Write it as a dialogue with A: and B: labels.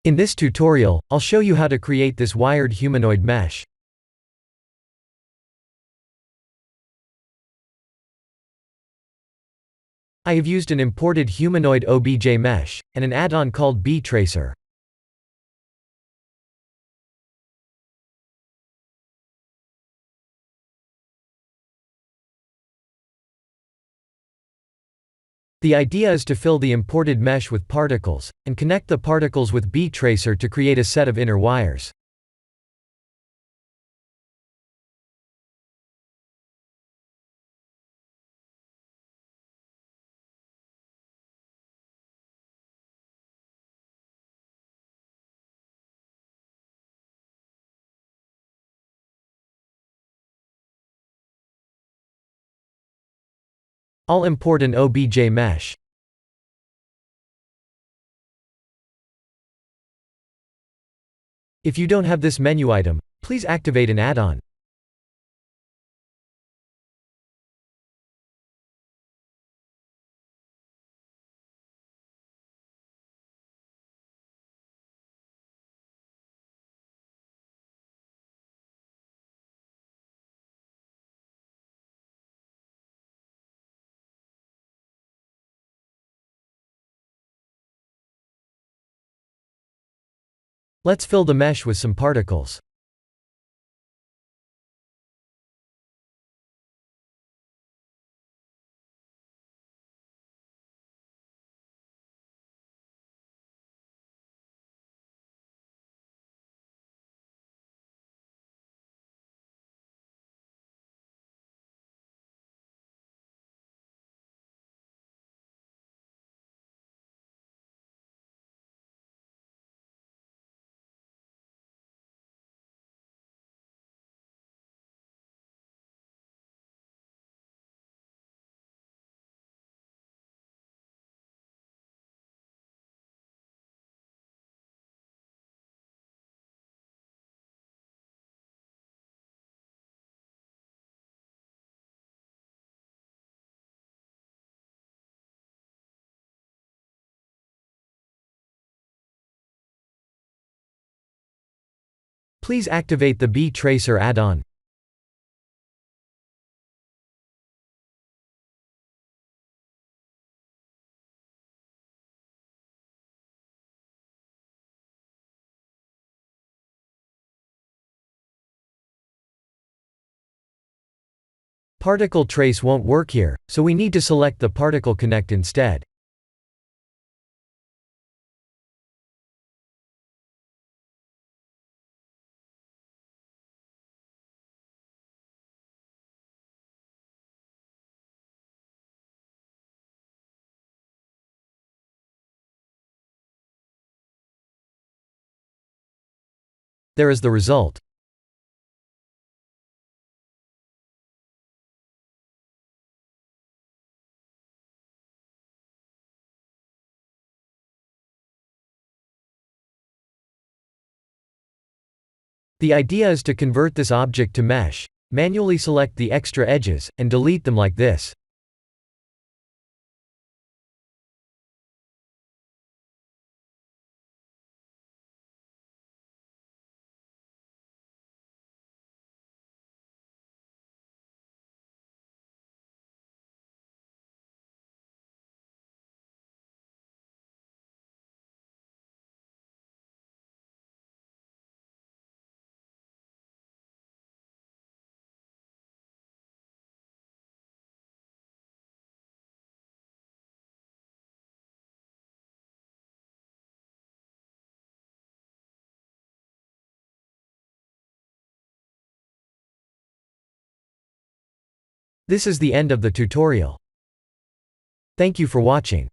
A: In this tutorial, I'll show you how to create this wired humanoid mesh. I have used an imported humanoid OBJ mesh, and an add-on called btracer. The idea is to fill the imported mesh with particles, and connect the particles with btracer to create a set of inner wires. I'll import an OBJ mesh. If you don't have this menu item, please activate an add-on. Let's fill the mesh with some particles. Please activate the btracer add-on. Particle trace won't work here, so we need to select the particle connect instead. There is the result. The idea is to convert this object to mesh, manually select the extra edges, and delete them like this. This is the end of the tutorial. Thank you for watching.